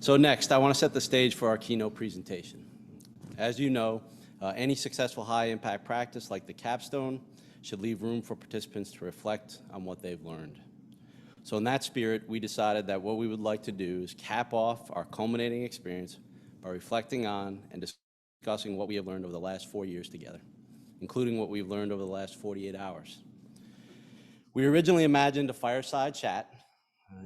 So next, I want to set the stage for our keynote presentation. As you know, any successful high-impact practice like the Capstone should leave room for participants to reflect on what they've learned. So in that spirit, we decided that what we would like to do is cap off our culminating experience by reflecting on and discussing what we have learned over the last 4 years together, including what we've learned over the last 48 hours. We originally imagined a fireside chat,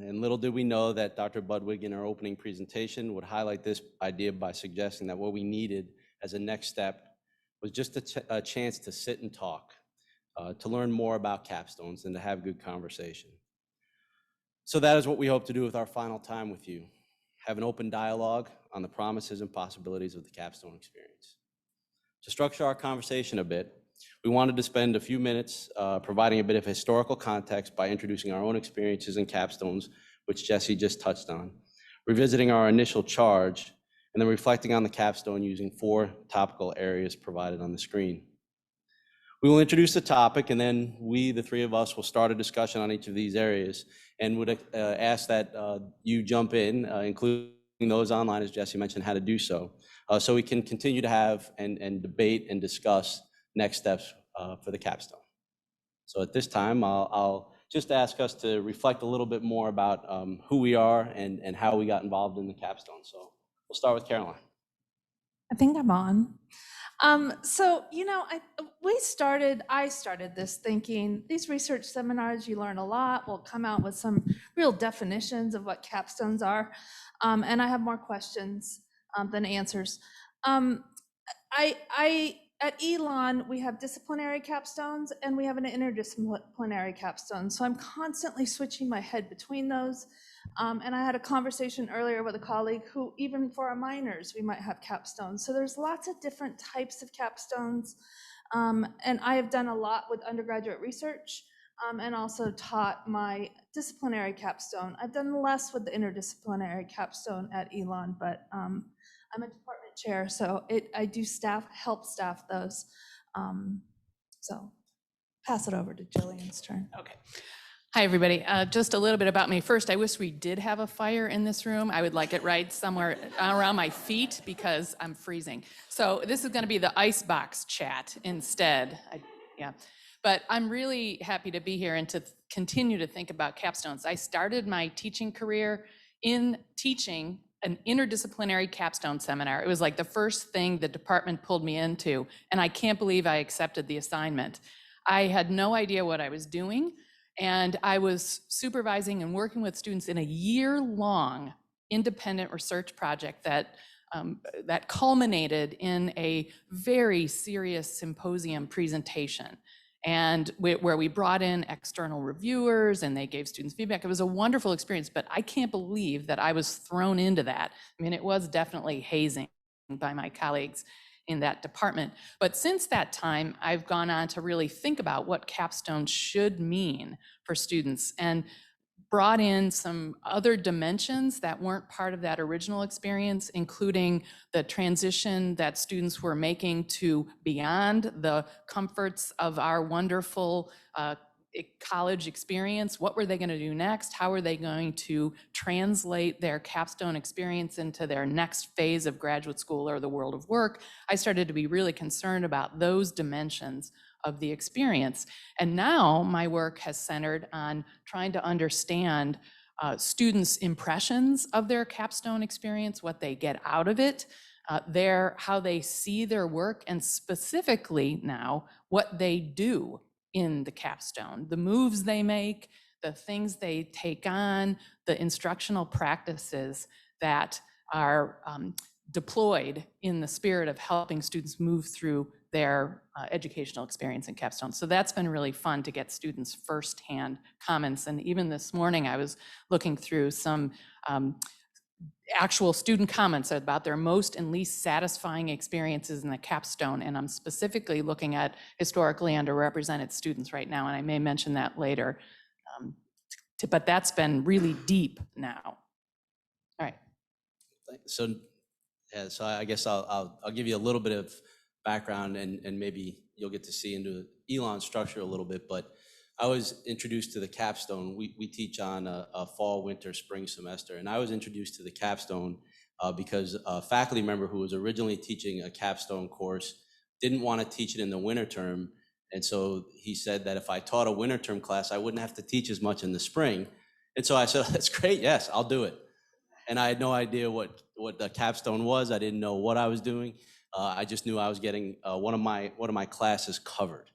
and little did we know that Dr. Budwig in our opening presentation would highlight this idea by suggesting that what we needed as a next step was just a chance to sit and talk, to learn more about capstones and to have good conversation. So that is what we hope to do with our final time with you, have an open dialogue on the promises and possibilities of the capstone experience. To structure our conversation a bit, we wanted to spend a few minutes providing a bit of historical context by introducing our own experiences in capstones, which Jesse just touched on, revisiting our initial charge, and then reflecting on the capstone using 4 topical areas provided on the screen. We will introduce the topic, and then we, the 3 of us, will start a discussion on each of these areas and would ask that you jump in, including those online, as Jesse mentioned, how to do so, so we can continue to have and debate and discuss next steps for the capstone. So at this time, I'll just ask us to reflect a little bit more about who we are and how we got involved in the capstone. So we'll start with Caroline. I think I'm on. So, you know, I started this thinking these research seminars, you learn a lot, we'll come out with some real definitions of what capstones are. And I have more questions than answers. At Elon, we have disciplinary capstones and we have an interdisciplinary capstone. So I'm constantly switching my head between those. And I had a conversation earlier with a colleague who, even for our minors, we might have capstones. So there's lots of different types of capstones. And I have done a lot with undergraduate research and also taught my disciplinary capstone. I've done less with the interdisciplinary capstone at Elon, but I'm a department chair, so I do help staff those. So pass it over to Jillian's turn. Okay. Hi, everybody. Just a little bit about me. First, I wish we did have a fire in this room. I would like it right somewhere around my feet because I'm freezing. So this is going to be the icebox chat instead. But I'm really happy to be here and to continue to think about capstones. I started my teaching career in teaching an interdisciplinary capstone seminar. It was like the first thing the department pulled me into, and I can't believe I accepted the assignment. I had no idea what I was doing. And I was supervising and working with students in a year-long independent research project that culminated in a very serious symposium presentation, and where we brought in external reviewers and they gave students feedback. It was a wonderful experience, but I can't believe that I was thrown into that. I mean, it was definitely hazing by my colleagues in that department. But since that time, I've gone on to really think about what capstone should mean for students and brought in some other dimensions that weren't part of that original experience, including the transition that students were making to beyond the comforts of our wonderful college experience. What were they going to do next? How are they going to translate their capstone experience into their next phase of graduate school or the world of work? I started to be really concerned about those dimensions of the experience. And now my work has centered on trying to understand students' impressions of their capstone experience, what they get out of it, how they see their work, and specifically now what they do in the capstone, the moves they make, the things they take on, the instructional practices that are deployed in the spirit of helping students move through their educational experience in capstone. So that's been really fun to get students firsthand comments. And even this morning, I was looking through some actual student comments about their most and least satisfying experiences in the capstone. And I'm specifically looking at historically underrepresented students right now, and I may mention that later. But that's been really deep now. All right. So I guess I'll give you a little bit of background, and maybe you'll get to see into Elon's structure a little bit. But I was introduced to the capstone. We teach on a fall, winter, spring semester, and I was introduced to the capstone because a faculty member who was originally teaching a capstone course didn't want to teach it in the winter term. And so he said that if I taught a winter term class, I wouldn't have to teach as much in the spring. And so I said, that's great. Yes, I'll do it. And I had no idea what the capstone was. I didn't know what I was doing. I just knew I was getting one of my classes covered.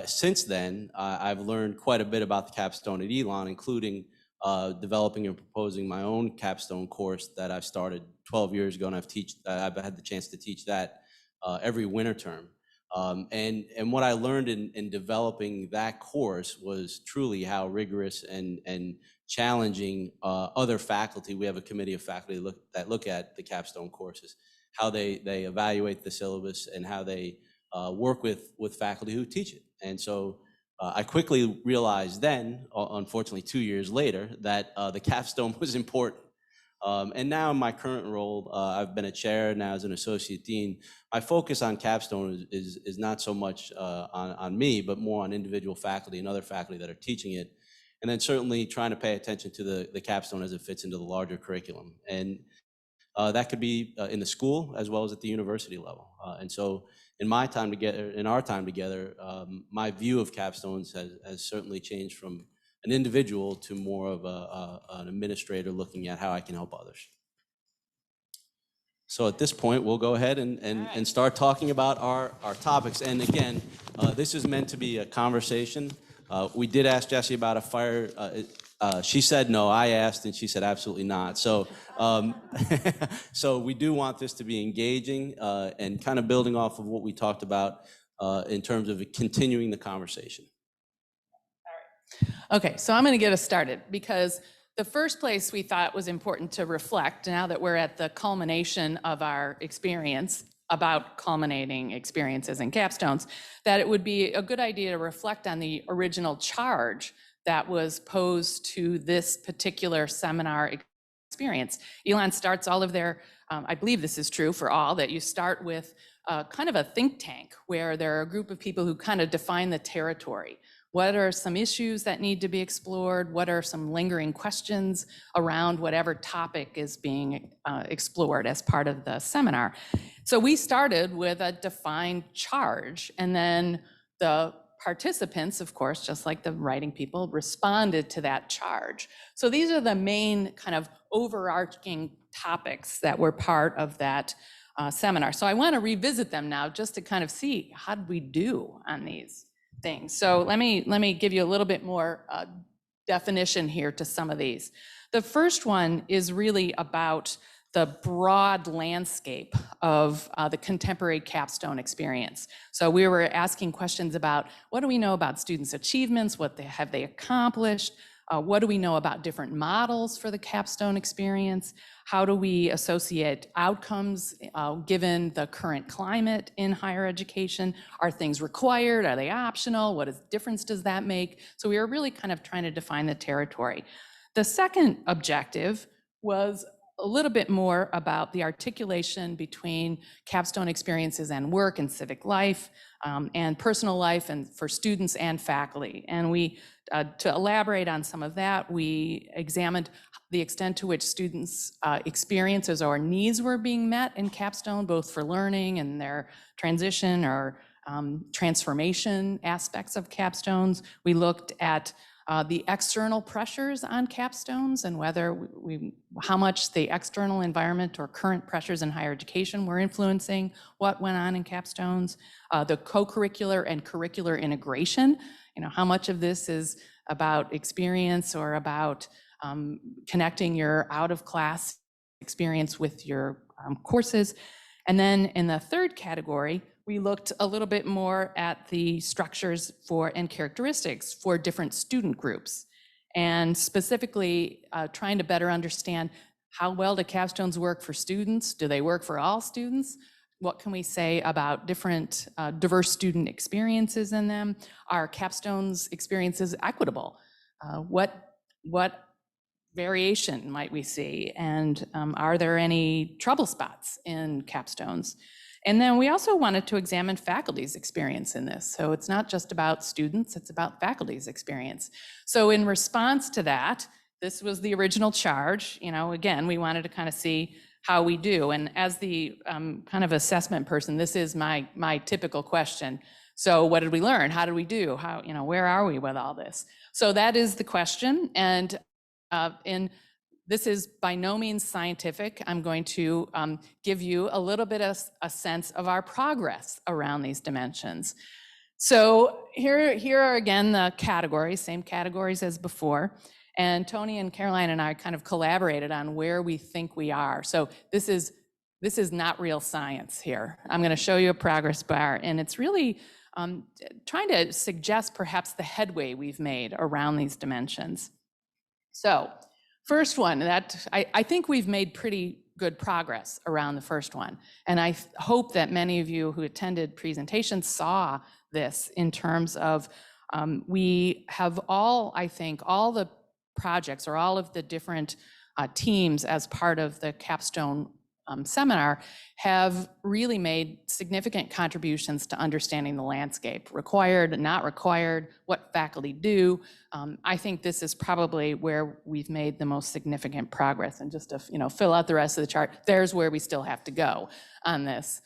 Since then, I've learned quite a bit about the capstone at Elon, including developing and proposing my own capstone course that I started 12 years ago, and I've had the chance to teach that every winter term. And what I learned in developing that course was truly how rigorous and challenging other faculty. We have a committee of faculty that look at the capstone courses, how they evaluate the syllabus and how they work with faculty who teach it. And so I quickly realized then, unfortunately 2 years later, that the capstone was important. And now in my current role, I've been a chair now as an associate dean. My focus on capstone is not so much on me, but more on individual faculty and other faculty that are teaching it. And then certainly trying to pay attention to the capstone as it fits into the larger curriculum. And that could be in the school as well as at the university level. And so in our time together, my view of capstones has certainly changed from an individual to more of an administrator looking at how I can help others. So at this point, we'll go ahead and start talking about our topics. And again, this is meant to be a conversation. We did ask Jessie about a fire. She said no. I asked, and she said absolutely not. So, so we do want this to be engaging and kind of building off of what we talked about in terms of continuing the conversation. Okay, so I'm going to get us started because the first place we thought was important to reflect, now that we're at the culmination of our experience about culminating experiences in capstones, that it would be a good idea to reflect on the original charge that was posed to this particular seminar experience. Elon starts all of their, I believe this is true for all, that you start with kind of a think tank where there are a group of people who kind of define the territory. What are some issues that need to be explored? What are some lingering questions around whatever topic is being explored as part of the seminar? So we started with a defined charge, and then the participants, of course, just like the writing people, responded to that charge. So these are the main kind of overarching topics that were part of that seminar. So I want to revisit them now just to kind of see how did we do on these things. So let me give you a little bit more definition here to some of these. The first one is really about the broad landscape of the contemporary capstone experience. So we were asking questions about what do we know about students' achievements, have they accomplished, what do we know about different models for the capstone experience, how do we associate outcomes given the current climate in higher education, are things required, are they optional, what difference does that make? So we were really kind of trying to define the territory. The second objective was a little bit more about the articulation between capstone experiences and work and civic life and personal life and for students and faculty. And we, to elaborate on some of that, we examined the extent to which students' experiences or needs were being met in capstone, both for learning and their transition or transformation aspects of capstones. We looked at the external pressures on capstones and whether how much the external environment or current pressures in higher education were influencing what went on in capstones, the co-curricular and curricular integration, how much of this is about experience or about connecting your out-of-class experience with your courses. And then in the third category, we looked a little bit more at the structures and characteristics for different student groups, and specifically trying to better understand how well do capstones work for students? Do they work for all students? What can we say about different diverse student experiences in them? Are capstones experiences equitable? What variation might we see? And are there any trouble spots in capstones? And then we also wanted to examine faculty's experience in this. So it's not just about students, it's about faculty's experience. So in response to that, this was the original charge. Again, we wanted to kind of see how we do. And as the kind of assessment person, this is my typical question. So what did we learn? How did we do? How, where are we with all this? So that is the question. And this is by no means scientific. I'm going to give you a little bit of a sense of our progress around these dimensions. So here are again the categories, same categories as before. And Tony and Caroline and I kind of collaborated on where we think we are. So this is not real science here. I'm going to show you a progress bar, and it's really trying to suggest perhaps the headway we've made around these dimensions. So first one, that I think we've made pretty good progress around the first one. And I hope that many of you who attended presentations saw this in terms of we have all, I think, all the projects or all of the different teams as part of the Capstone seminar have really made significant contributions to understanding the landscape, required, not required, what faculty do. I think this is probably where we've made the most significant progress. And just to fill out the rest of the chart, there's where we still have to go on this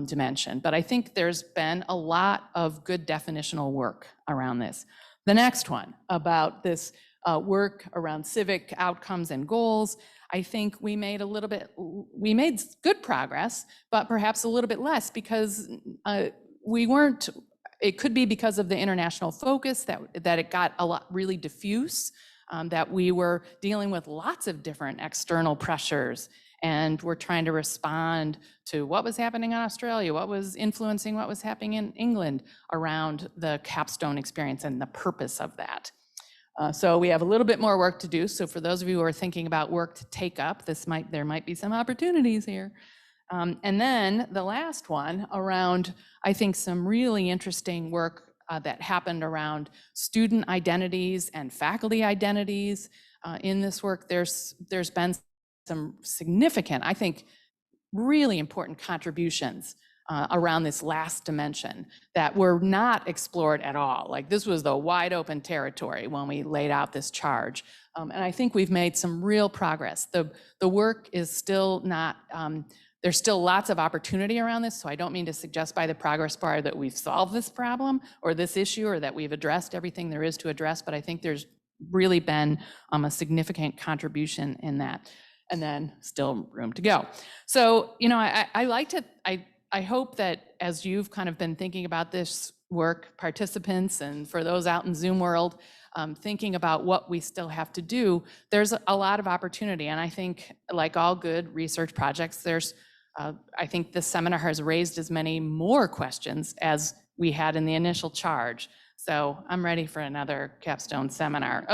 dimension. But I think there's been a lot of good definitional work around this. The next one about this work around civic outcomes and goals, I think we made good progress, but perhaps a little bit less because it could be because of the international focus that it got a lot really diffuse, that we were dealing with lots of different external pressures, and we're trying to respond to what was happening in Australia, what was influencing what was happening in England around the Capstone experience and the purpose of that. So we have a little bit more work to do. So for those of you who are thinking about work to take up, there might be some opportunities here. And then the last one around, I think, some really interesting work that happened around student identities and faculty identities. In this work, there's been some significant, I think, really important contributions around this last dimension that were not explored at all. Like, this was the wide open territory when we laid out this charge. And I think we've made some real progress. The work is still not, there's still lots of opportunity around this. So I don't mean to suggest by the progress bar that we've solved this problem or this issue or that we've addressed everything there is to address, but I think there's really been a significant contribution in that. And then still room to go. So, I hope that as you've kind of been thinking about this work, participants, and for those out in Zoom world, thinking about what we still have to do, there's a lot of opportunity. And I think, like all good research projects, I think this seminar has raised as many more questions as we had in the initial charge. So I'm ready for another Capstone seminar.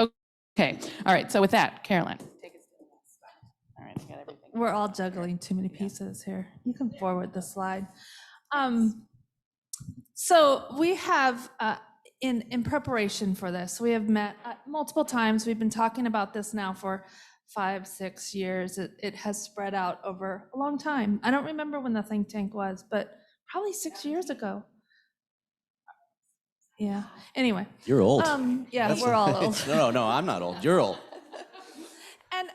Okay, all right, so with that, Caroline. Take us to the next slide. All right, I got everything. We're all juggling too many pieces here. You can forward the slide. So we have, in preparation for this, we have met multiple times. We've been talking about this now for 5-6 years. It has spread out over a long time. I don't remember when the think tank was, but probably 6 years ago. Yeah, anyway. You're old. Yeah, we're all old. No, I'm not old. You're old. And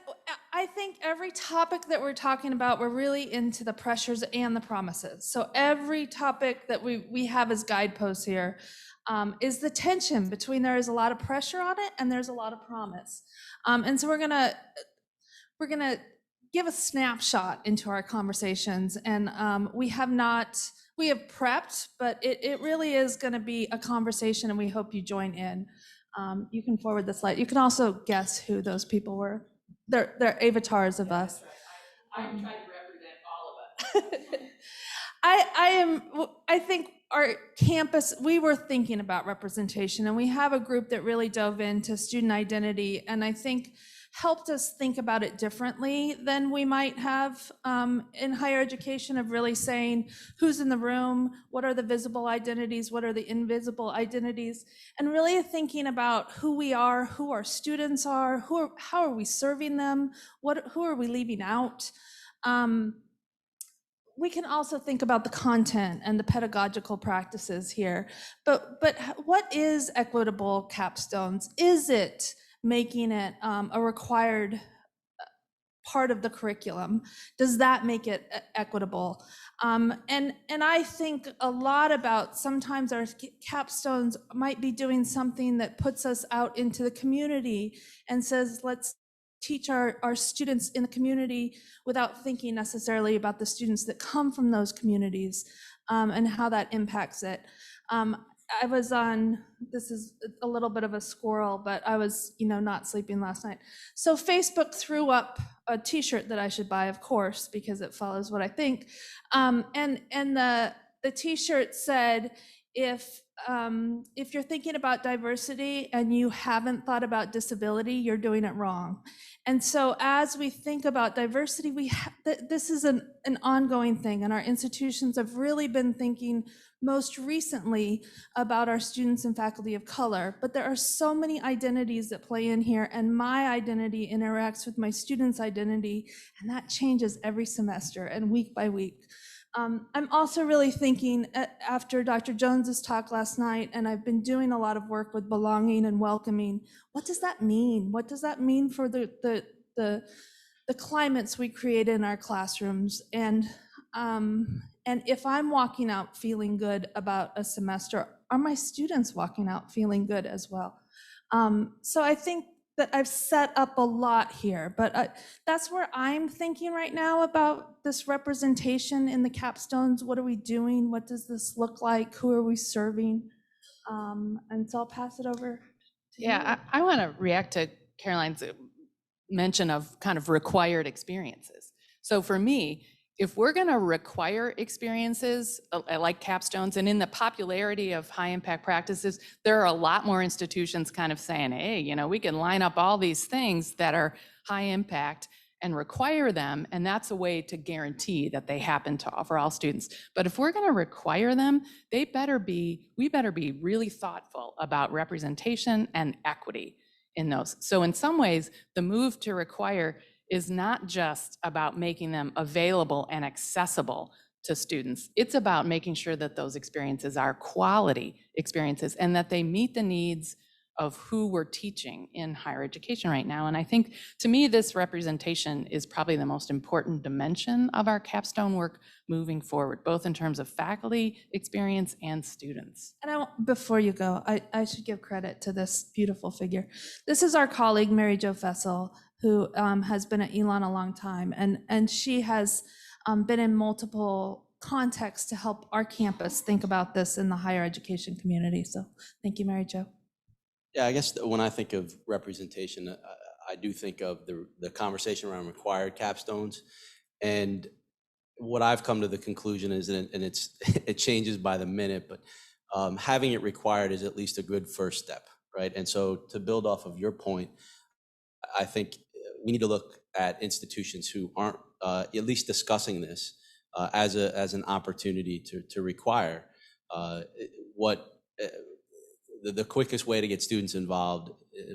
I think every topic that we're talking about, we're really into the pressures and the promises. So every topic that we have as guideposts here is the tension between there is a lot of pressure on it and there's a lot of promise. And so we're gonna give a snapshot into our conversations, and we have prepped, but it really is gonna be a conversation, and we hope you join in. You can forward the slide. You can also guess who those people were. They're avatars of us. I'm trying to represent all of us. I think our campus, we were thinking about representation, and we have a group that really dove into student identity, and I think helped us think about it differently than we might have in higher education, of really saying who's in the room, what are the visible identities, what are the invisible identities, and really thinking about who we are, who our students are, how are we serving them, who are we leaving out. We can also think about the content and the pedagogical practices here, but what is equitable capstones? Is it making it a required part of the curriculum? Does that make it equitable? And I think a lot about sometimes our capstones might be doing something that puts us out into the community and says, let's teach our students in the community without thinking necessarily about the students that come from those communities, and how that impacts it. I was on, this is a little bit of a squirrel, but I was, not sleeping last night. So Facebook threw up a t-shirt that I should buy, of course, because it follows what I think. And the t-shirt said, if you're thinking about diversity and you haven't thought about disability, you're doing it wrong. And so as we think about diversity, this is an ongoing thing, and our institutions have really been thinking most recently about our students and faculty of color, but there are so many identities that play in here, and my identity interacts with my students' identity, and that changes every semester and week by week. I'm also really thinking, after Dr. Jones's talk last night, and I've been doing a lot of work with belonging and welcoming, what does that mean? What does that mean for the climates we create in our classrooms? And if I'm walking out feeling good about a semester, are my students walking out feeling good as well? So I think that I've set up a lot here, but that's where I'm thinking right now about this representation in the capstones. What are we doing? What does this look like? Who are we serving? And so I'll pass it over to you. Yeah, I want to react to Caroline's mention of kind of required experiences. So for me, if we're going to require experiences like capstones, and in the popularity of high impact practices, there are a lot more institutions kind of saying, hey, we can line up all these things that are high impact and require them, and that's a way to guarantee that they happen for all students. But if we're going to require them, we better be really thoughtful about representation and equity in those. So in some ways, the move to require is not just about making them available and accessible to students. It's about making sure that those experiences are quality experiences and that they meet the needs of who we're teaching in higher education right now. And I think, to me, this representation is probably the most important dimension of our capstone work moving forward, both in terms of faculty experience and students. And before you go, I should give credit to this beautiful figure. This is our colleague, Mary Jo Fessel, who has been at Elon a long time, and she has been in multiple contexts to help our campus think about this in the higher education community. So thank you, Mary Jo. Yeah, I guess when I think of representation, I do think of the conversation around required capstones. And what I've come to the conclusion is, and it changes by the minute, but having it required is at least a good first step, right? And so to build off of your point, I think we need to look at institutions who aren't at least discussing this as an opportunity to require the quickest way to get students involved,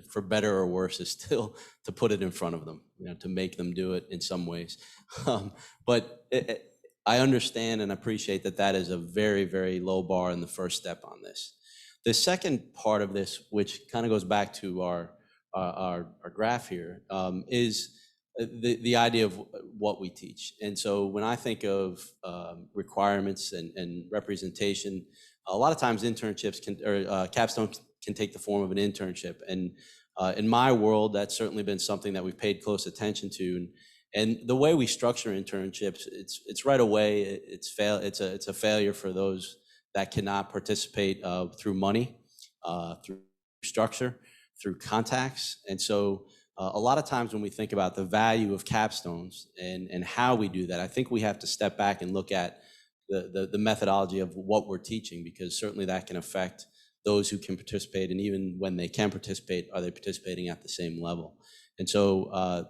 for better or worse, is still to put it in front of them, to make them do it in some ways. But I understand and appreciate that is a very, very low bar in the first step on this. The second part of this, which kind of goes back to our graph here, is the idea of what we teach. And so when I think of requirements and representation, a lot of times internships capstone can take the form of an internship. And in my world, that's certainly been something that we've paid close attention to. And the way we structure internships, it's right away, it's a failure for those that cannot participate through money, through structure, through contacts. And so a lot of times when we think about the value of capstones and how we do that, I think we have to step back and look at the methodology of what we're teaching, because certainly that can affect those who can participate, and even when they can participate, are they participating at the same level? And so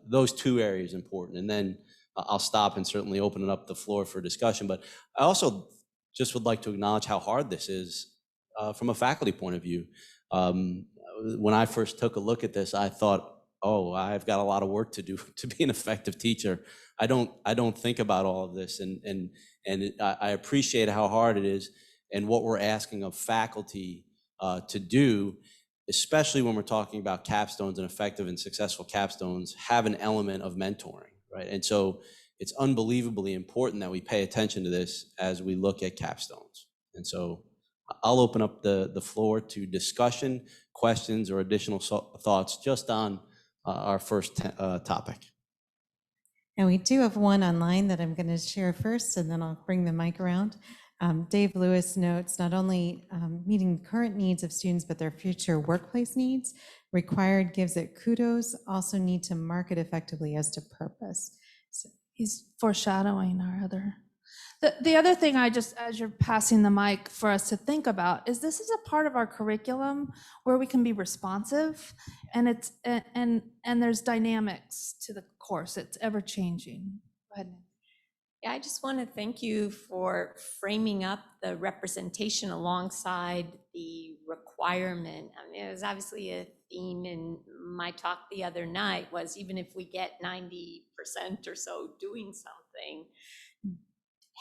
those two areas are important. And then I'll stop and certainly open up the floor for discussion. But I also just would like to acknowledge how hard this is from a faculty point of view. When I first took a look at this, I thought, oh, I've got a lot of work to do to be an effective teacher. I don't think about all of this, and I appreciate how hard it is and what we're asking of faculty to do. especially when we're talking about capstones and effective and successful capstones, have an element of mentoring, right? And so it's unbelievably important that we pay attention to this as we look at capstones. And so I'll open up the floor to discussion, questions, or additional thoughts just on our first topic. And we do have one online that I'm going to share first, and then I'll bring the mic around. Dave Lewis notes, not only meeting current needs of students, but their future workplace needs. Required gives it kudos, also need to market effectively as to purpose. So, He's foreshadowing our other. The other thing I just, as you're passing the mic for us to think about, is this is a part of our curriculum where we can be responsive, and it's and there's dynamics to the course. It's ever changing. Go ahead. Yeah, I just want to thank you for framing up the representation alongside the requirement. I mean, it was obviously a theme in my talk the other night, was even if we get 90% or so doing something,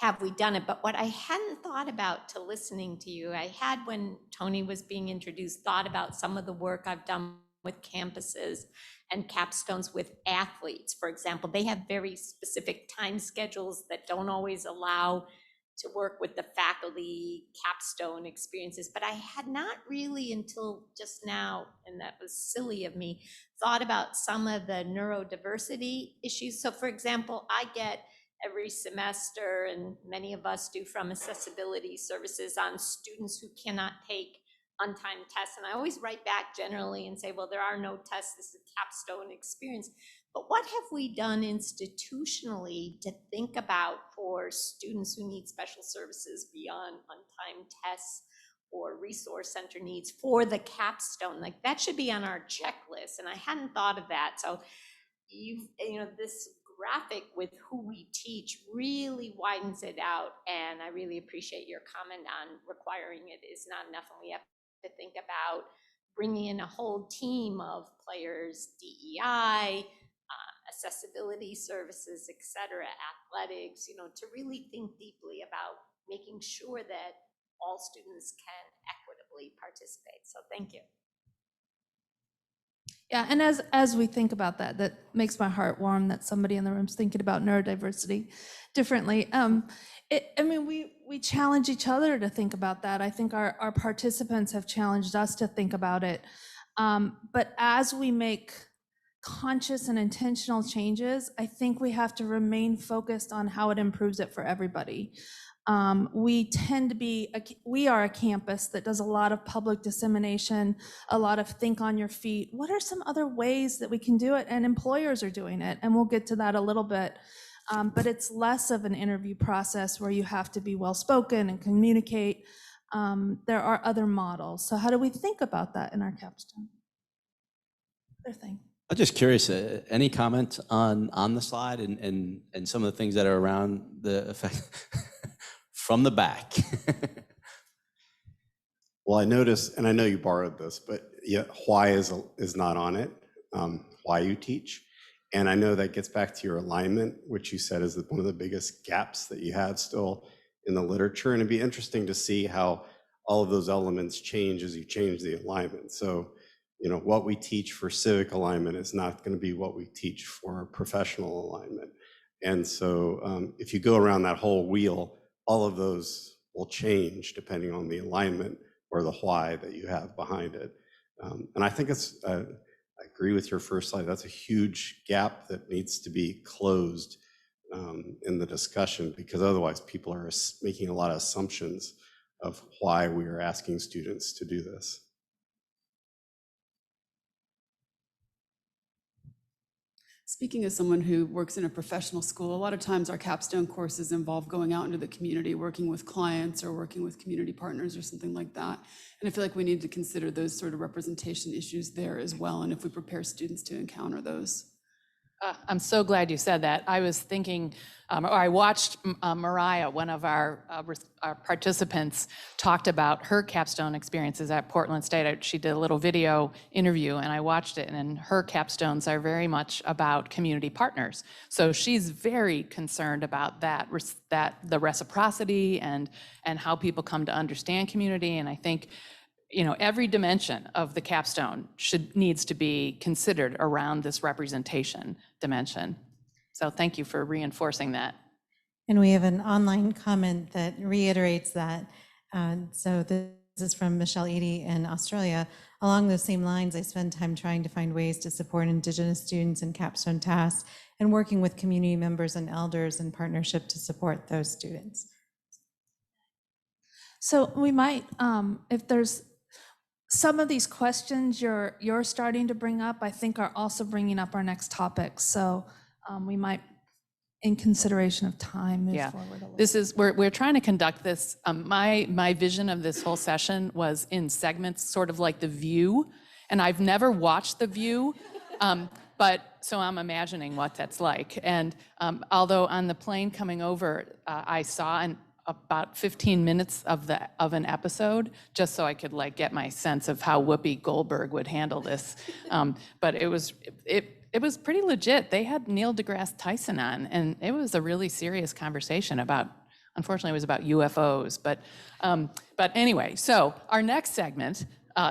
have we done it? But what I hadn't thought about to listening to you, I had, when Tony was being introduced, thought about some of the work I've done with campuses and capstones with athletes. For example, they have very specific time schedules that don't always allow to work with the faculty capstone experiences. But I had not really until just now, and that was silly of me, thought about some of the neurodiversity issues. So for example, I get every semester, and many of us do, from accessibility services on students who cannot take untimed tests. And I always write back generally and say, well, there are no tests, this is a capstone experience. But what have we done institutionally to think about for students who need special services beyond untimed tests or resource center needs for the capstone? Like, that should be on our checklist, and I hadn't thought of that. So you know, this graphic with who we teach really widens it out, and I really appreciate your comment on requiring it is not enough, and we have to think about bringing in a whole team of players, DEI, accessibility services, et cetera, athletics, you know, to really think deeply about making sure that all students can equitably participate. So thank you. Yeah, and as we think about that, that makes my heart warm that somebody in the room's thinking about neurodiversity differently. I mean, we challenge each other to think about that. I think our participants have challenged us to think about it. But as we make conscious and intentional changes, I think we have to remain focused on how it improves it for everybody. We are a campus that does a lot of public dissemination, a lot of think on your feet. What are some other ways that we can do it? And employers are doing it, and we'll get to that a little bit. But it's less of an interview process where you have to be well-spoken and communicate. There are other models. So how do we think about that in our capstone? Other thing. I'm just curious, any comment on the slide and some of the things that are around the effect from the back? Well, I noticed, and I know you borrowed this, but yeah, why is not on it, why you teach. And I know that gets back to your alignment, which you said is one of the biggest gaps that you have still in the literature. And it'd be interesting to see how all of those elements change as you change the alignment. So, you know, what we teach for civic alignment is not going to be what we teach for professional alignment. And so if you go around that whole wheel, all of those will change depending on the alignment or the why that you have behind it. And I think it's, I agree with your first slide, that's a huge gap that needs to be closed in the discussion, because otherwise people are making a lot of assumptions of why we are asking students to do this. Speaking as someone who works in a professional school, a lot of times our capstone courses involve going out into the community, working with clients or working with community partners or something like that. And I feel like we need to consider those sort of representation issues there as well, and if we prepare students to encounter those. I'm so glad you said that. I was thinking, or I watched Mariah, one of our participants, talked about her capstone experiences at Portland State. She did a little video interview, and I watched it, and her capstones are very much about community partners. So she's very concerned about that the reciprocity and how people come to understand community. And I think every dimension of the capstone needs to be considered around this representation dimension. So thank you for reinforcing that. And we have an online comment that reiterates that. So this is from Michelle Eady in Australia. Along those same lines, I spend time trying to find ways to support Indigenous students in capstone tasks and working with community members and elders in partnership to support those students. So we might, if there's some of these questions you're starting to bring up, I think are also bringing up our next topic. So we might, in consideration of time, move forward a little. This is, we're trying to conduct this. My vision of this whole session was in segments, sort of like The View. And I've never watched The View, but so I'm imagining what that's like. And although on the plane coming over, I saw about 15 minutes of an episode, just so I could get my sense of how Whoopi Goldberg would handle this. But it was pretty legit. They had Neil deGrasse Tyson on, and it was a really serious conversation about, unfortunately, it was about UFOs. But anyway, so our next segment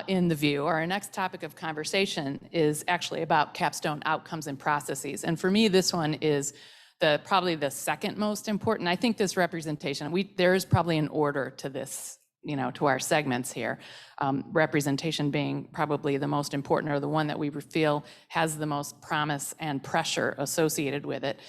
in The View, or our next topic of conversation, is actually about capstone outcomes and processes. And for me, this one is probably the second most important. I think this representation, there is probably an order to this, to our segments here. Representation being probably the most important, or the one that we feel has the most promise and pressure associated with it.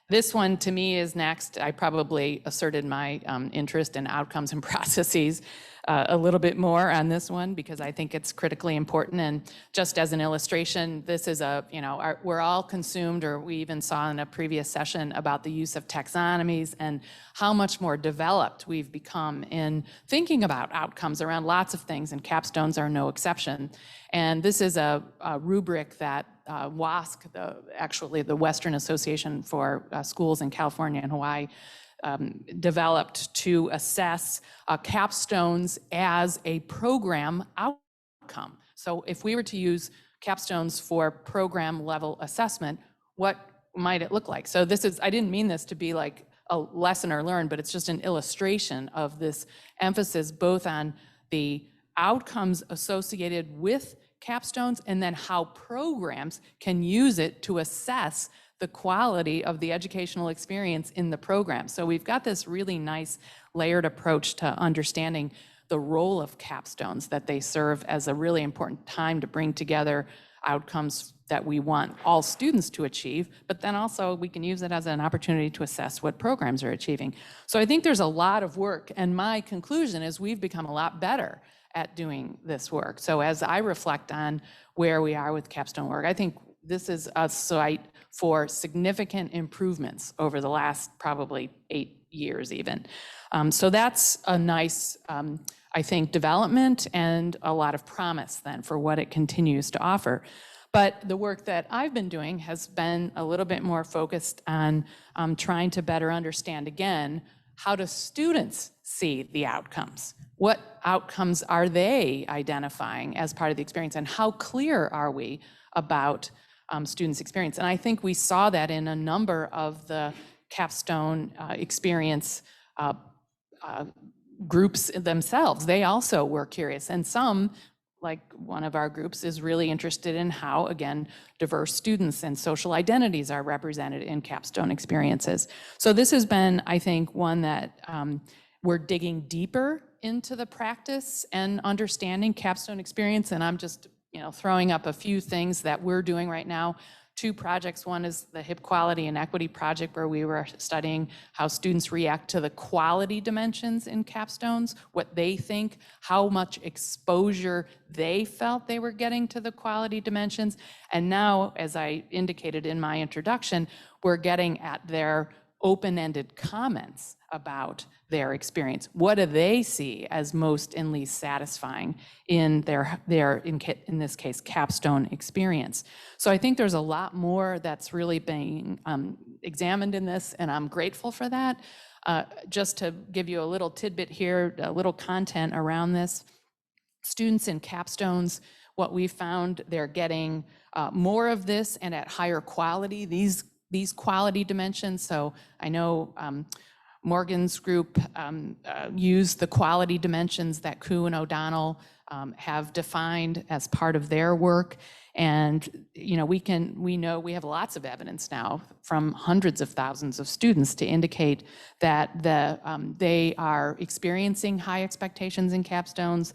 This one, to me, is next. I probably asserted my interest in outcomes and processes a little bit more on this one, because I think it's critically important. And just as an illustration, this is we're all consumed, or we even saw in a previous session about the use of taxonomies and how much more developed we've become in thinking about outcomes around lots of things, and capstones are no exception. And this is a rubric that WASC, the Western Association for Schools in California and Hawaii, developed to assess capstones as a program outcome. So if we were to use capstones for program level assessment, what might it look like? So this is, I didn't mean this to be like a lesson or learn, but it's just an illustration of this emphasis both on the outcomes associated with capstones, and then how programs can use it to assess the quality of the educational experience in the program. So we've got this really nice layered approach to understanding the role of capstones, that they serve as a really important time to bring together outcomes that we want all students to achieve, but then also we can use it as an opportunity to assess what programs are achieving. So I think there's a lot of work, and my conclusion is we've become a lot better at doing this work. So as I reflect on where we are with capstone work, I think this is a site for significant improvements over the last probably 8 years even. So that's a nice, I think, development and a lot of promise then for what it continues to offer. But the work that I've been doing has been a little bit more focused on trying to better understand, again, how do students see the outcomes? What outcomes are they identifying as part of the experience, and how clear are we about students' experience? And I think we saw that in a number of the capstone experience groups themselves. They also were curious, and some, like one of our groups, is really interested in how, again, diverse students and social identities are represented in capstone experiences. So this has been, I think, one that we're digging deeper into the practice and understanding capstone experience. And I'm just throwing up a few things that we're doing right now. 2 projects. One is the HIP Quality and Equity Project, where we were studying how students react to the quality dimensions in capstones, what they think, how much exposure they felt they were getting to the quality dimensions. And now, as I indicated in my introduction, we're getting at their open-ended comments about their experience. What do they see as most and least satisfying in their in this case, capstone experience? So I think there's a lot more that's really being examined in this, and I'm grateful for that. Just to give you a little tidbit here, a little content around this, students in capstones, what we found, they're getting more of this and at higher quality, these quality dimensions. So I know Morgan's group used the quality dimensions that Koo and O'Donnell have defined as part of their work. And we know we have lots of evidence now from hundreds of thousands of students to indicate that they are experiencing high expectations in capstones.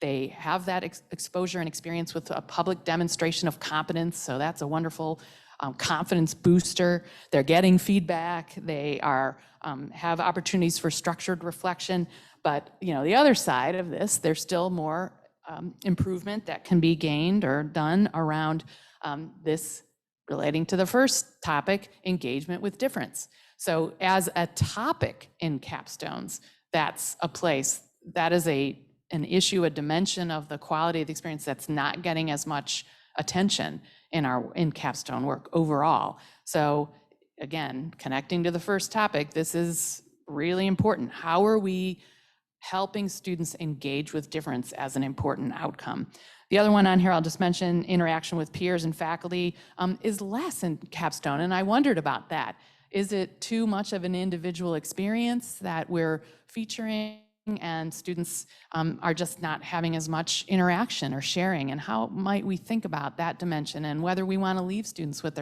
They have that exposure and experience with a public demonstration of competence, so that's a wonderful confidence booster. They're getting feedback. They are have opportunities for structured reflection. But the other side of this, there's still more improvement that can be gained or done around this relating to the first topic, engagement with difference. So as a topic in capstones, that's a place, that is an issue, a dimension of the quality of the experience that's not getting as much attention in capstone work overall. So again, connecting to the first topic, this is really important. How are we helping students engage with difference as an important outcome? The other one on here, I'll just mention, interaction with peers and faculty is less in capstone, and I wondered about that. Is it too much of an individual experience that we're featuring and students are just not having as much interaction or sharing? And how might we think about that dimension, and whether we want to leave students with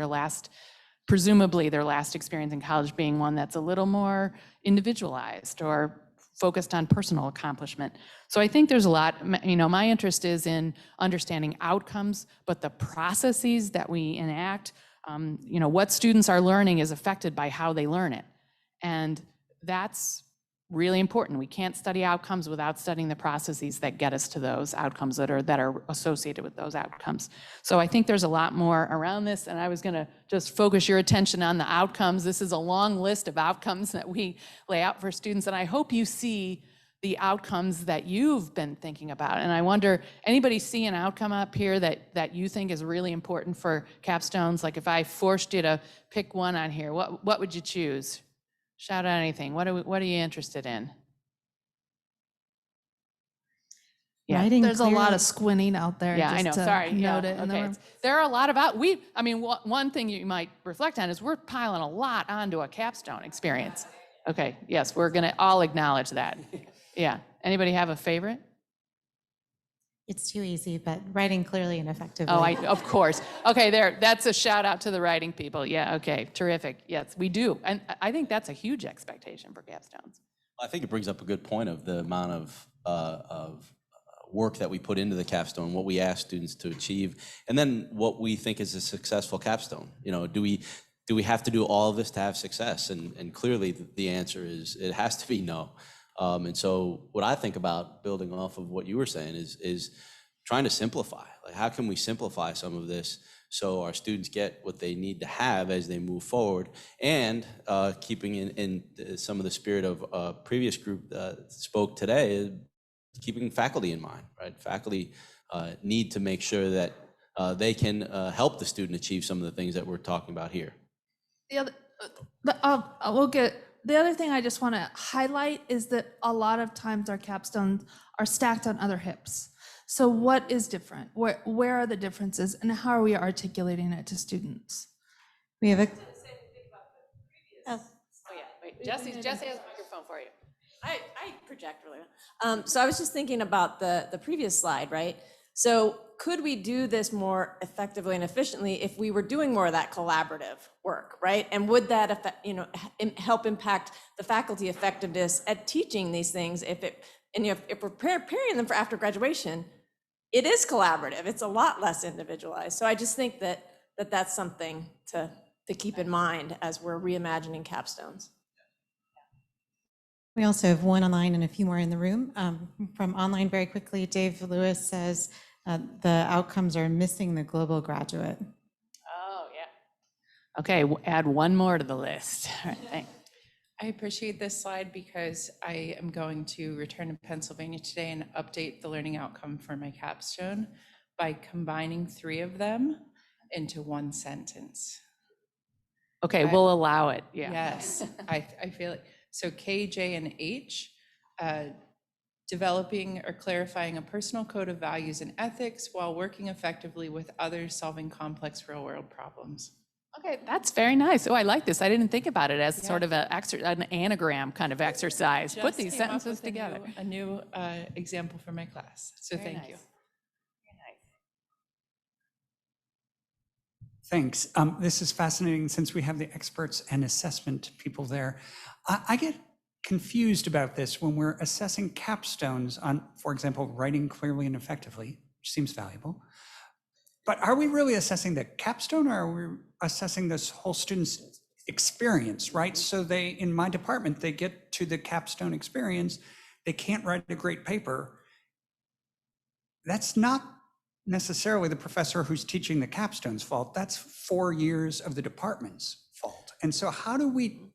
presumably their last experience in college being one that's a little more individualized or focused on personal accomplishment. So I think there's a lot, my interest is in understanding outcomes, but the processes that we enact, what students are learning is affected by how they learn it. And that's really important. We can't study outcomes without studying the processes that get us to those outcomes that are associated with those outcomes. So I think there's a lot more around this, and I was going to just focus your attention on the outcomes. This is a long list of outcomes that we lay out for students, and I hope you see the outcomes that you've been thinking about. And I wonder, anybody see an outcome up here that you think is really important for capstones? Like if I forced you to pick one on here, what would you choose? Shout out anything. What are you interested in? Yeah, Writing There's a lot clearly- of squinting out there. yeah, I know. just to Sorry. Note Yeah, it in the okay. room. There are a lot about one thing you might reflect on is we're piling a lot onto a capstone experience. Okay. Yes, we're going to all acknowledge that. Yeah. Anybody have a favorite? It's too easy, but writing clearly and effectively. Oh, of course. Okay, that's a shout out to the writing people. Yeah, okay, terrific. Yes, we do. And I think that's a huge expectation for capstones. I think it brings up a good point of the amount of work that we put into the capstone, what we ask students to achieve, and then what we think is a successful capstone. Do we have to do all of this to have success? And clearly the answer is it has to be no. And so what I think about, building off of what you were saying, is trying to simplify. Like, how can we simplify some of this so our students get what they need to have as they move forward, and keeping in some of the spirit of previous group that spoke today, keeping faculty in mind, right? Faculty need to make sure that they can help the student achieve some of the things that we're talking about here. The other thing I just want to highlight is that a lot of times our capstones are stacked on other hips. So what is different? Where are the differences, and how are we articulating it to students? We have a, Oh yeah, wait, Jesse has a microphone for you. I project really well. So I was just thinking about the previous slide, right? So could we do this more effectively and efficiently if we were doing more of that collaborative work, right? And would that help impact the faculty effectiveness at teaching these things? If we're preparing them for after graduation, it is collaborative. It's a lot less individualized. So I just think that's something to keep in mind as we're reimagining capstones. we also have one online and a few more in the room. From online, very quickly, Dave Lewis says the outcomes are missing the global graduate. Oh yeah. Okay, add one more to the list. All right, thanks. I appreciate this slide because I am going to return to Pennsylvania today and update the learning outcome for my capstone by combining 3 of them into one sentence. Okay, we'll allow it. Yeah. Yes, I feel it. So K, J, and H, developing or clarifying a personal code of values and ethics while working effectively with others solving complex real-world problems. Okay, that's very nice. Oh, I like this. I didn't think about it as sort of an anagram kind of exercise. Put Just these came up sentences with together. a new example for my class, so Very thank you. nice. Thanks. This is fascinating since we have the experts and assessment people there. I get confused about this when we're assessing capstones on, for example, writing clearly and effectively, which seems valuable. But are we really assessing the capstone, or are we assessing this whole student's experience, right? So they, in my department, they get to the capstone experience, they can't write a great paper. That's not necessarily the professor who's teaching the capstone's fault. That's 4 years of the department's fault. And so how do we,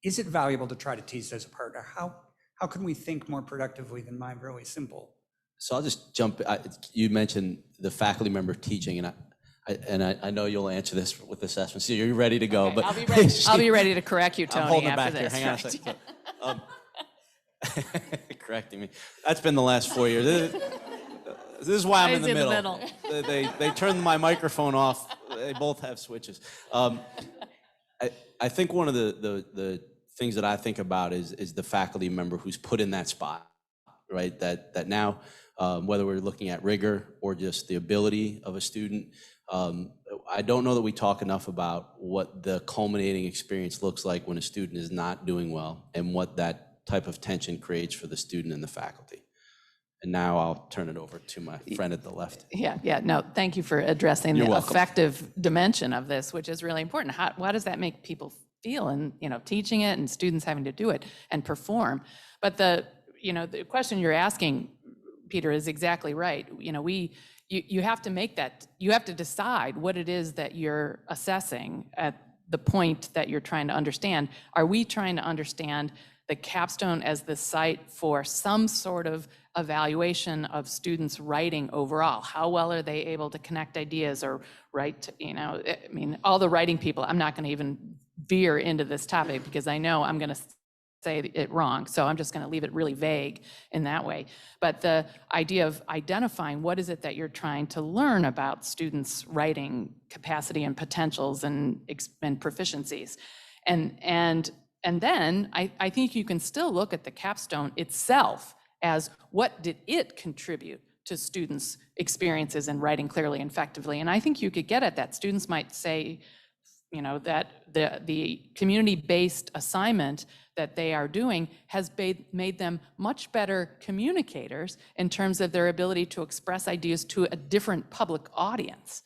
is it valuable to try to tease those apart? Or how can we think more productively than my really simple? So I'll just jump. You mentioned the faculty member teaching, and I know you'll answer this with assessment. So you're ready to go, Okay, but I'll be ready to correct you, Tony, I'm holding it after back here. this. Hang on a second. Correcting me. That's been the last 4 years. This is why I'm in the middle. They turned my microphone off. They both have switches. I think one of the things that I think about is the faculty member who's put in that spot, right? That now, whether we're looking at rigor or just the ability of a student, I don't know that we talk enough about what the culminating experience looks like when a student is not doing well and what that type of tension creates for the student and the faculty. And now I'll turn it over to my friend at the left. Yeah, no, thank you for addressing You're the welcome. effective dimension of this, which is really important. How does that make people feel and, teaching it and students having to do it and perform? But the question you're asking, Peter, is exactly right. You have to make that, you have to decide what it is that you're assessing at the point that you're trying to understand. Are we trying to understand the capstone as the site for some sort of evaluation of students' writing overall? How well are they able to connect ideas or write, all the writing people, I'm not going to even veer into this topic because I know I'm going to say it wrong. So I'm just going to leave it really vague in that way. But the idea of identifying what is it that you're trying to learn about students' writing capacity and potentials and proficiencies. And then I think you can still look at the capstone itself as what did it contribute to students' experiences in writing clearly and effectively. And I think you could get at that. Students might say, that the community-based assignment that they are doing has made them much better communicators in terms of their ability to express ideas to a different public audience.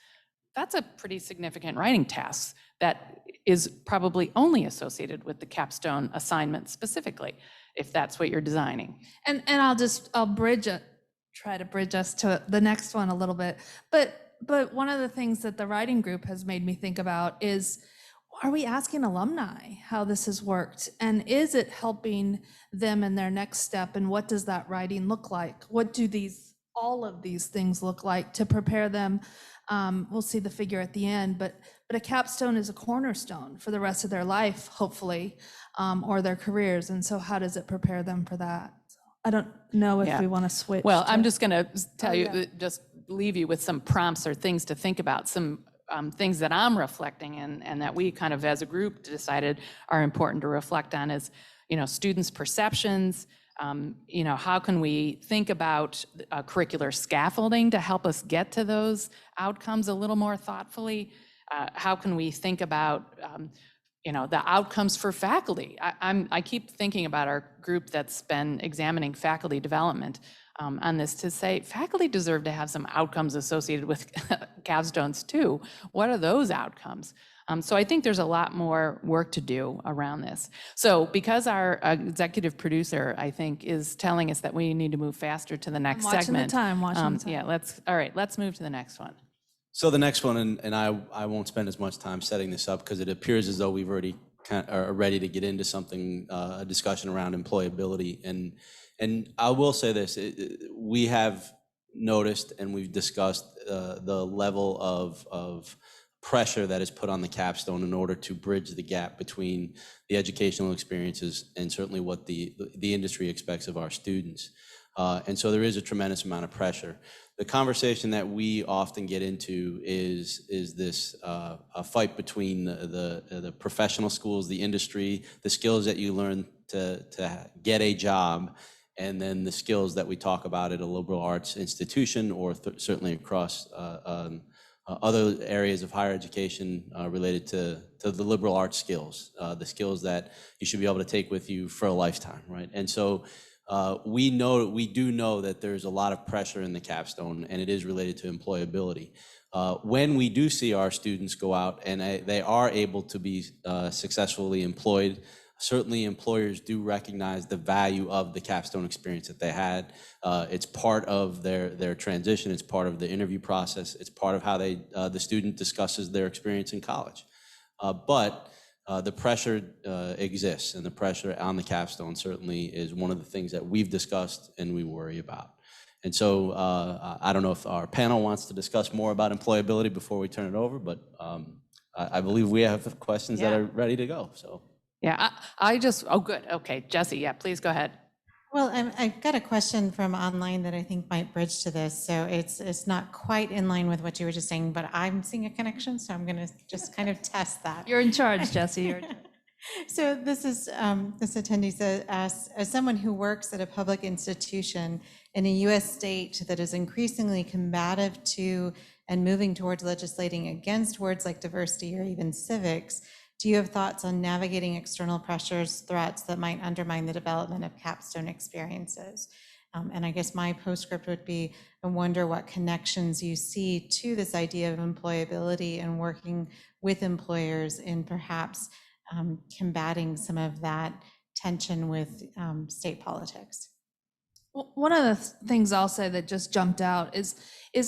That's a pretty significant writing task that is probably only associated with the capstone assignment specifically, if that's what you're designing. And I'll try to bridge us to the next one a little bit. But one of the things that the writing group has made me think about is, are we asking alumni how this has worked? And is it helping them in their next step? And what does that writing look like? What do all of these things look like to prepare them? We'll see the figure at the end, but a capstone is a cornerstone for the rest of their life, hopefully, or their careers. And so how does it prepare them for that? I don't know if we want to switch. Well, I'm just going to tell you, just leave you with some prompts or things to think about, some things that I'm reflecting and that we kind of as a group decided are important to reflect on is, students' perceptions. How can we think about curricular scaffolding to help us get to those outcomes a little more thoughtfully? How can we think about, the outcomes for faculty? I keep thinking about our group that's been examining faculty development on this to say, faculty deserve to have some outcomes associated with capstones too. What are those outcomes? So I think there's a lot more work to do around this. So because our executive producer, I think, is telling us that we need to move faster to the next segment. Watching the time. Yeah, let's move to the next one. So the next one, and I won't spend as much time setting this up because it appears as though we've already are ready to get into something, a discussion around employability. And I will say this, we have noticed and we've discussed the level of pressure that is put on the capstone in order to bridge the gap between the educational experiences and certainly what the industry expects of our students. And so there is a tremendous amount of pressure. the conversation that we often get into is this a fight between the professional schools, the industry, the skills that you learn to get a job, and then the skills that we talk about at a liberal arts institution, or certainly across other areas of higher education related to the liberal arts skills, the skills that you should be able to take with you for a lifetime, right? And so we do know that there's a lot of pressure in the capstone, and it is related to employability. When we do see our students go out and they are able to be successfully employed, certainly employers do recognize the value of the capstone experience that they had. It's part of their transition. It's part of the interview process. It's part of how the student discusses their experience in college. But the pressure exists, and the pressure on the capstone certainly is one of the things that we've discussed and we worry about. And so I don't know if our panel wants to discuss more about employability before we turn it over, but I believe we have questions that are ready to go. So. Yeah, oh, good. Okay, Jesse, yeah, please go ahead. Well, I've got a question from online that I think might bridge to this. So it's not quite in line with what you were just saying, but I'm seeing a connection, so I'm going to just kind of test that. You're in charge, Jesse. You're in charge. So this attendee says, as someone who works at a public institution in a U.S. state that is increasingly combative to and moving towards legislating against words like diversity or even civics, do you have thoughts on navigating external pressures, threats that might undermine the development of capstone experiences? And I guess my postscript would be, I wonder what connections you see to this idea of employability and working with employers in perhaps combating some of that tension with state politics. One of the things I'll say that just jumped out is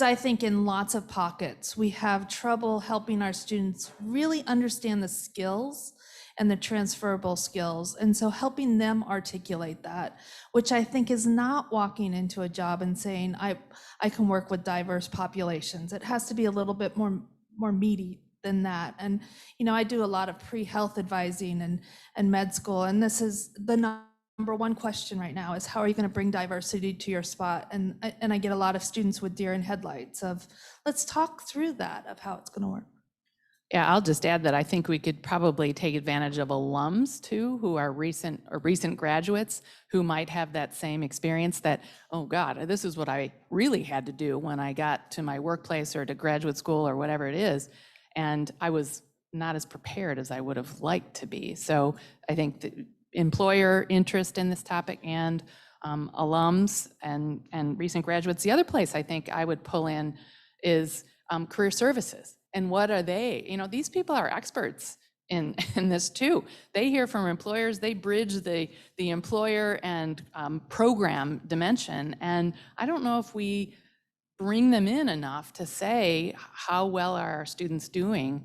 I think in lots of pockets, we have trouble helping our students really understand the skills and the transferable skills. And so helping them articulate that, which I think is not walking into a job and saying, I can work with diverse populations. It has to be a little bit more meaty than that. And, I do a lot of pre-health advising and med school, and this is the number one question right now is, how are you going to bring diversity to your spot? And I get a lot of students with deer in headlights of, let's talk through that, of how it's going to work. Yeah, I'll just add that I think we could probably take advantage of alums too, who are recent graduates who might have that same experience that, oh God, this is what I really had to do when I got to my workplace or to graduate school or whatever it is. And I was not as prepared as I would have liked to be. So I think the employer interest in this topic and alums and recent graduates. The other place I think I would pull in is career services. And what are they? These people are experts in this too. They hear from employers, they bridge the employer and program dimension. And I don't know if we bring them in enough to say, how well are our students doing?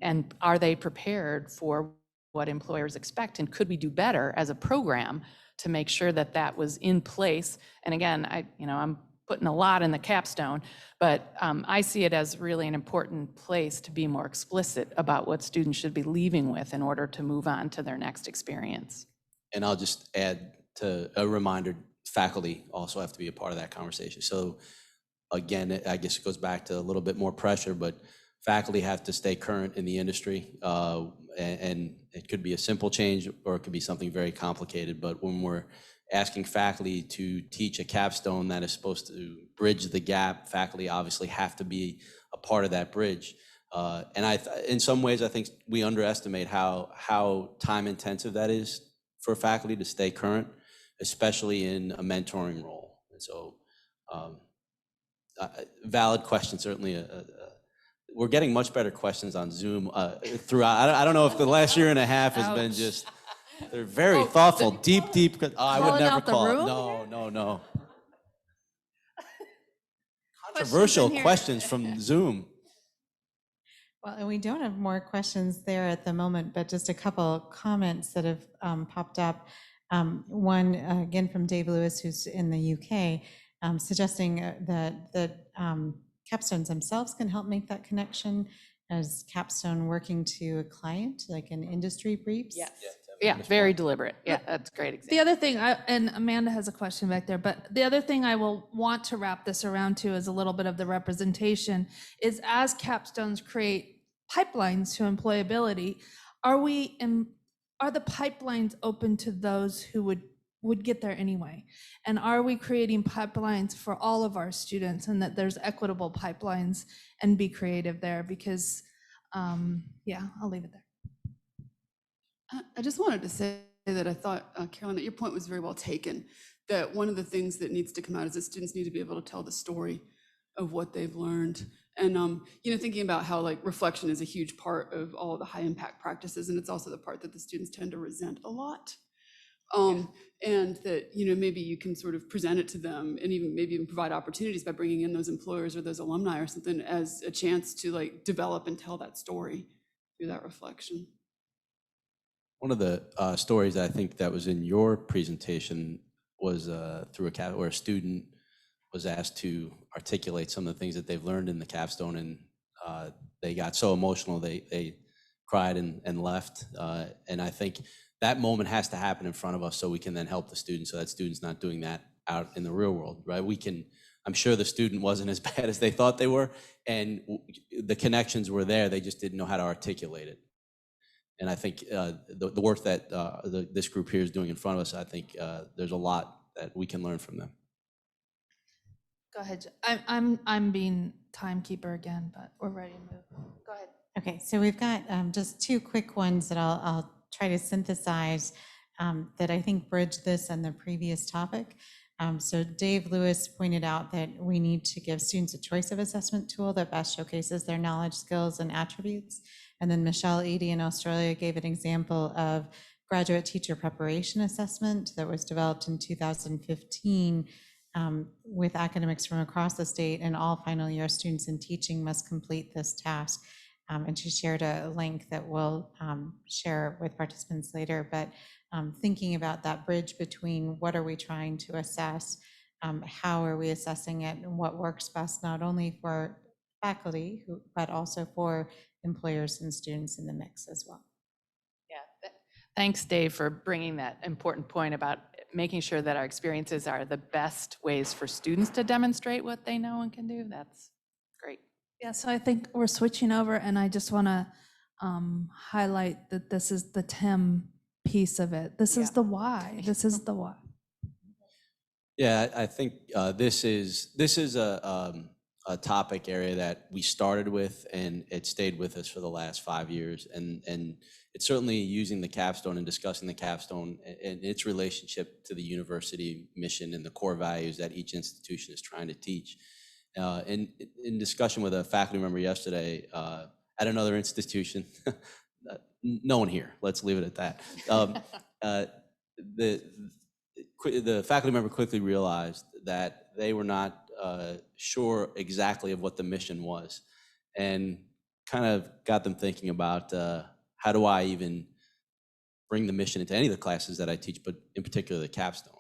And are they prepared for what employers expect? And could we do better as a program to make sure that that was in place? And again, I'm putting a lot in the capstone, but I see it as really an important place to be more explicit about what students should be leaving with in order to move on to their next experience. And I'll just add to a reminder, faculty also have to be a part of that conversation. So again, I guess it goes back to a little bit more pressure, but faculty have to stay current in the industry, and it could be a simple change or it could be something very complicated. But when we're asking faculty to teach a capstone that is supposed to bridge the gap, faculty obviously have to be a part of that bridge. And in some ways, I think we underestimate how time intensive that is for faculty to stay current, especially in a mentoring role. And so, valid question, certainly. We're getting much better questions on Zoom throughout. I don't know if the last year and a half has been just, they're very thoughtful, deep. I would never call it. No. Controversial questions from Zoom. Well, and we don't have more questions there at the moment, but just a couple comments that have popped up. One, again, from Dave Lewis, who's in the UK, suggesting that capstones themselves can help make that connection as capstone working to a client, like an industry briefs. Yes. Yeah, very deliberate. Yeah, that's a great example. The other thing, and Amanda has a question back there, but the other thing I will want to wrap this around to is a little bit of the representation, is as capstones create pipelines to employability, are the pipelines open to those who would get there anyway? And are we creating pipelines for all of our students, and that there's equitable pipelines, and be creative there? Because, yeah, I'll leave it there. I just wanted to say that I thought, Carolyn, that your point was very well taken, that one of the things that needs to come out is that students need to be able to tell the story of what they've learned. And, thinking about how like reflection is a huge part of all of the high impact practices, and it's also the part that the students tend to resent a lot. And that, maybe you can sort of present it to them, and maybe even provide opportunities by bringing in those employers or those alumni or something as a chance to like develop and tell that story through that reflection. One of the stories I think that was in your presentation was through where a student was asked to articulate some of the things that they've learned in the capstone, and they got so emotional they cried and left. And I think that moment has to happen in front of us so we can then help the student, so that student's not doing that out in the real world, right? I'm sure the student wasn't as bad as they thought they were, and the connections were there, they just didn't know how to articulate it. And I think the work that this group here is doing in front of us, I think there's a lot that we can learn from them. Go ahead. I'm being timekeeper again, but we're ready to move. Go ahead. Okay, so we've got just two quick ones that I'll try to synthesize that I think bridge this and the previous topic. So Dave Lewis pointed out that we need to give students a choice of assessment tool that best showcases their knowledge, skills, and attributes. And then Michelle Eady in Australia gave an example of graduate teacher preparation assessment that was developed in 2015 with academics from across the state, and all final year students in teaching must complete this task. And she shared a link that we'll share with participants later. But thinking about that bridge between what are we trying to assess, how are we assessing it, and what works best not only for faculty, but also for employers and students in the mix as well. Yeah, thanks, Dave, for bringing that important point about making sure that our experiences are the best ways for students to demonstrate what they know and can do. That's great. Yeah, so I think we're switching over, and I just want to highlight that this is the TIM piece of it. This is the why. This is the why. Yeah, I think this is a topic area that we started with, and it stayed with us for the last 5 years. And it's certainly using the capstone and discussing the capstone and its relationship to the university mission and the core values that each institution is trying to teach. In discussion with a faculty member yesterday at another institution, no one here, let's leave it at that. The faculty member quickly realized that they were not sure exactly of what the mission was, and kind of got them thinking about how do I even bring the mission into any of the classes that I teach, but in particular the capstone.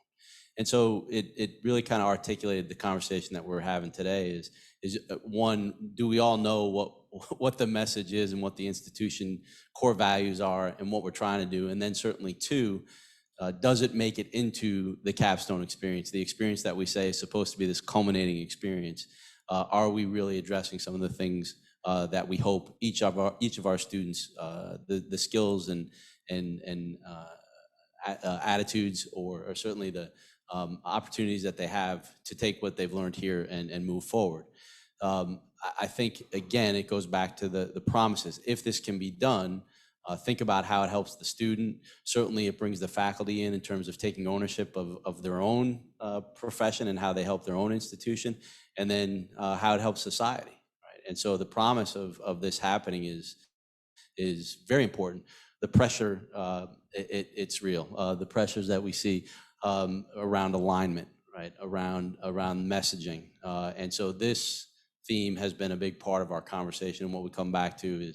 And so it really kind of articulated the conversation that we're having today is one, do we all know what the message is and what the institution core values are and what we're trying to do? And then certainly two, does it make it into the capstone experience, the experience that we say is supposed to be this culminating experience? Are we really addressing some of the things that we hope each of our students, the skills and attitudes, or certainly the opportunities that they have to take what they've learned here and move forward? I think, again, it goes back to the promises. If this can be done, think about how it helps the student. Certainly it brings the faculty in terms of taking ownership of their own profession and how they help their own institution, and then how it helps society, right? And so the promise of this happening is very important. The pressure, it's real. The pressures that we see around alignment, right? Around messaging. And so this theme has been a big part of our conversation. And what we come back to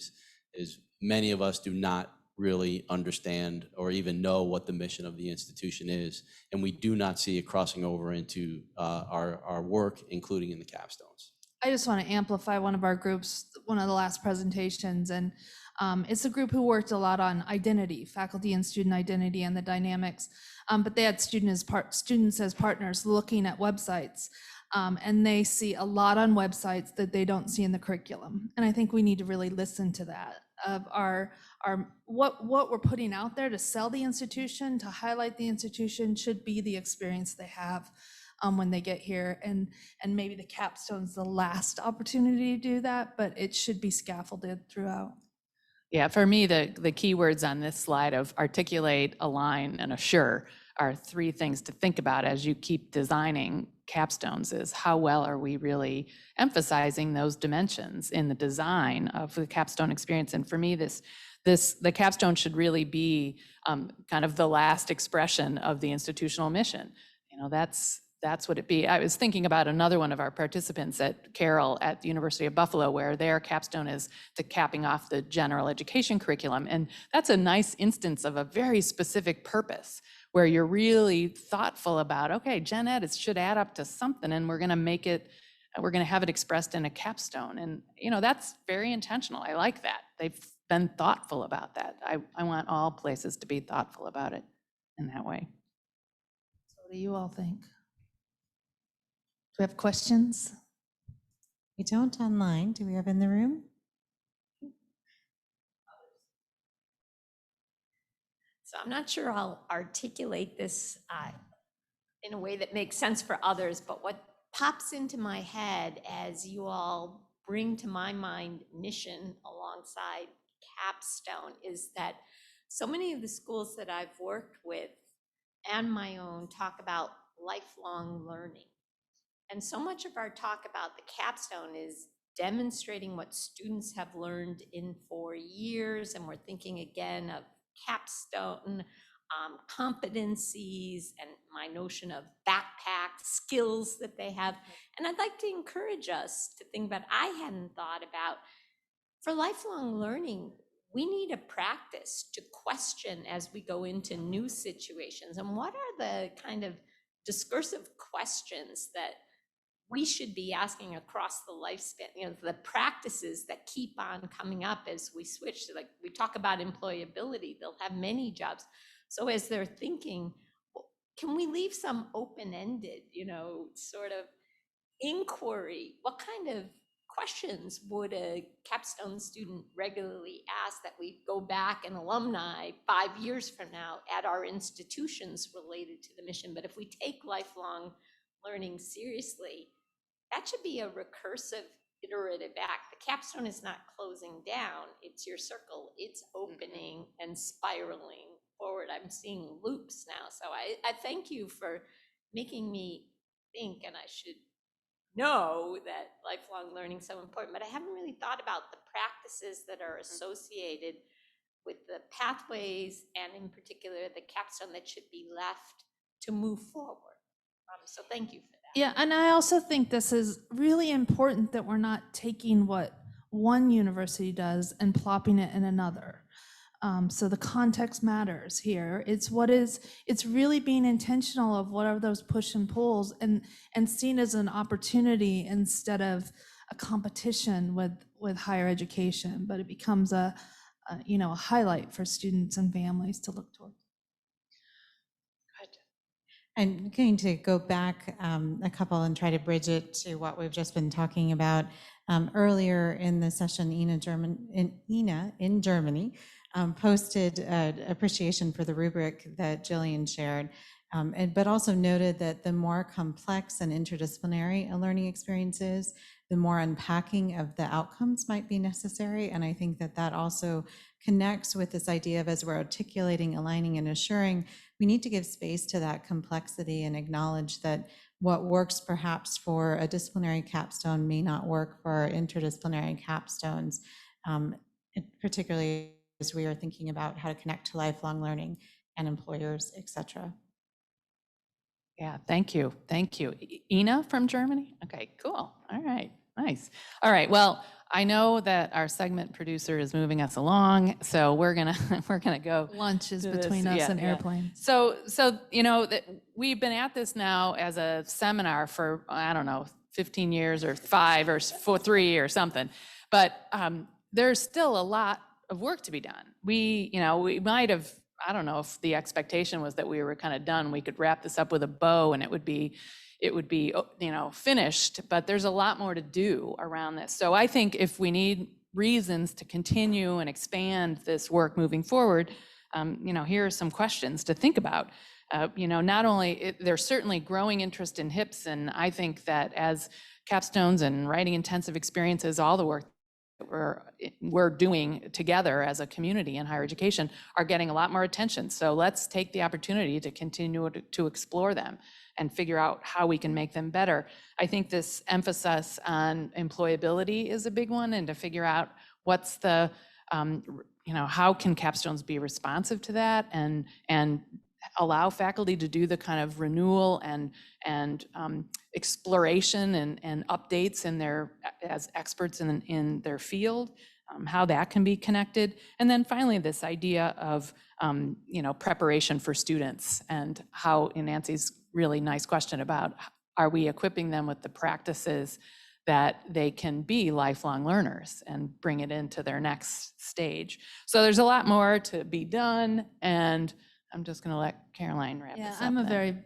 is many of us do not really understand or even know what the mission of the institution is. And we do not see it crossing over into our work, including in the capstones. I just want to amplify one of our groups, one of the last presentations, and It's a group who worked a lot on identity, faculty and student identity and the dynamics, but they had students as partners looking at websites, and they see a lot on websites that they don't see in the curriculum. And I think we need to really listen to that, of what we're putting out there to sell the institution, to highlight the institution, should be the experience they have when they get here. And maybe the capstone's the last opportunity to do that, but it should be scaffolded throughout. Yeah, for me, the keywords on this slide of articulate, align, and assure are three things to think about as you keep designing capstones. Is how well are we really emphasizing those dimensions in the design of the capstone experience? And for me, the capstone should really be kind of the last expression of the institutional mission. That's what it be. I was thinking about another one of our participants at Carroll at the University of Buffalo, where their capstone is the capping off the general education curriculum. And that's a nice instance of a very specific purpose, where you're really thoughtful about, okay, gen ed, it should add up to something, and we're gonna have it expressed in a capstone. And that's very intentional. I like that. They've been thoughtful about that. I want all places to be thoughtful about it in that way. So what do you all think? Do we have questions? We don't online. Do we have in the room? So I'm not sure I'll articulate this in a way that makes sense for others, but what pops into my head as you all bring to my mind mission alongside capstone is that so many of the schools that I've worked with and my own talk about lifelong learning. And so much of our talk about the capstone is demonstrating what students have learned in 4 years, and we're thinking again of capstone competencies and my notion of backpack skills that they have. And I'd like to encourage us to think about, I hadn't thought about, for lifelong learning, we need a practice to question as we go into new situations. And what are the kind of discursive questions that we should be asking across the lifespan, the practices that keep on coming up as we switch. Like we talk about employability, they'll have many jobs. So as they're thinking, can we leave some open-ended, sort of inquiry? What kind of questions would a capstone student regularly ask that we go back and alumni 5 years from now at our institutions related to the mission? But if we take lifelong learning seriously, that should be a recursive, iterative act. The capstone is not closing down, it's your circle. It's opening and spiraling forward. I'm seeing loops now. So I thank you for making me think, and I should know that lifelong learning is so important, but I haven't really thought about the practices that are associated with the pathways and in particular the capstone that should be left to move forward. So thank you for that. Yeah, and I also think this is really important that we're not taking what one university does and plopping it in another. So the context matters here. It's really being intentional of what are those push and pulls and seen as an opportunity instead of a competition with higher education, but it becomes a highlight for students and families to look toward. I'm going to go back a couple and try to bridge it to what we've just been talking about. Earlier in the session, Ina in Germany posted appreciation for the rubric that Jillian shared, but also noted that the more complex and interdisciplinary a learning experience is, the more unpacking of the outcomes might be necessary. And I think that also connects with this idea of, as we're articulating, aligning, and assuring, we need to give space to that complexity and acknowledge that what works perhaps for a disciplinary capstone may not work for our interdisciplinary capstones, particularly as we are thinking about how to connect to lifelong learning and employers, et cetera. Yeah, thank you. Thank you. Ina from Germany? Okay, cool. All right, nice. All right, well, I know that our segment producer is moving us along, so we're gonna go. Lunch is to this. between us Yeah, and yeah. airplanes. So we've been at this now as a seminar for, I don't know, 15 years or 5 or 3 or something, but there's still a lot of work to be done. We might have, I don't know if the expectation was that we were kind of done, we could wrap this up with a bow and it would be, finished, but there's a lot more to do around this. So I think if we need reasons to continue and expand this work moving forward, here are some questions to think about. Not only, there's certainly growing interest in HIPs, and I think that as capstones and writing intensive experiences, all the work that we're doing together as a community in higher education are getting a lot more attention. So let's take the opportunity to continue to explore them and figure out how we can make them better. I think this emphasis on employability is a big one, and to figure out what's the, how can capstones be responsive to that and allow faculty to do the kind of renewal and exploration and updates in their, as experts in their field, how that can be connected. And then finally, this idea of preparation for students, and how, in Nancy's really nice question about, are we equipping them with the practices that they can be lifelong learners and bring it into their next stage. So there's a lot more to be done, and I'm just going to let Caroline wrap this up.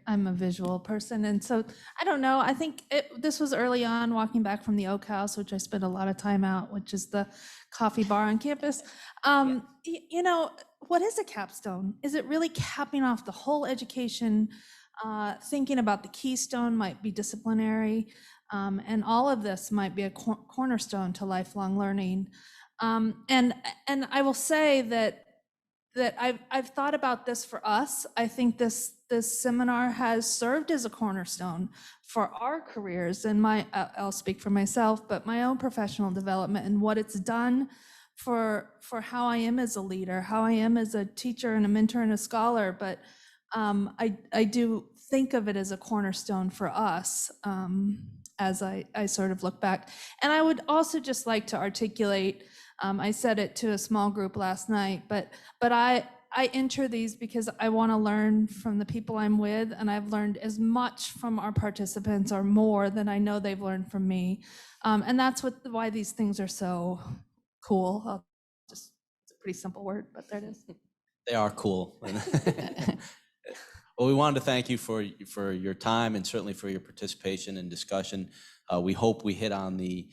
I'm a visual person, and so I don't know. I think this was early on, walking back from the Oak House, which I spent a lot of time out, which is the coffee bar on campus. What is a capstone? Is it really capping off the whole education? Thinking about the keystone might be disciplinary, and all of this might be a cornerstone to lifelong learning. And I will say that I've thought about this for us. I think this seminar has served as a cornerstone for our careers, and I'll speak for myself, but my own professional development and what it's done for how I am as a leader, how I am as a teacher and a mentor and a scholar. But I do think of it as a cornerstone for us as I sort of look back. And I would also just like to articulate, I said it to a small group last night, but I enter these because I want to learn from the people I'm with, and I've learned as much from our participants or more than I know they've learned from me. And that's why these things are so cool. It's a pretty simple word, but there it is. They are cool. Well, we wanted to thank you for your time, and certainly for your participation and discussion. We hope we hit on the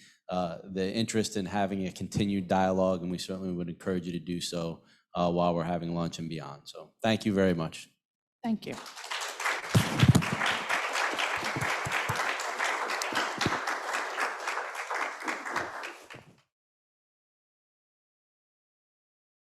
interest in having a continued dialogue, and we certainly would encourage you to do so while we're having lunch and beyond. So thank you very much. Thank you.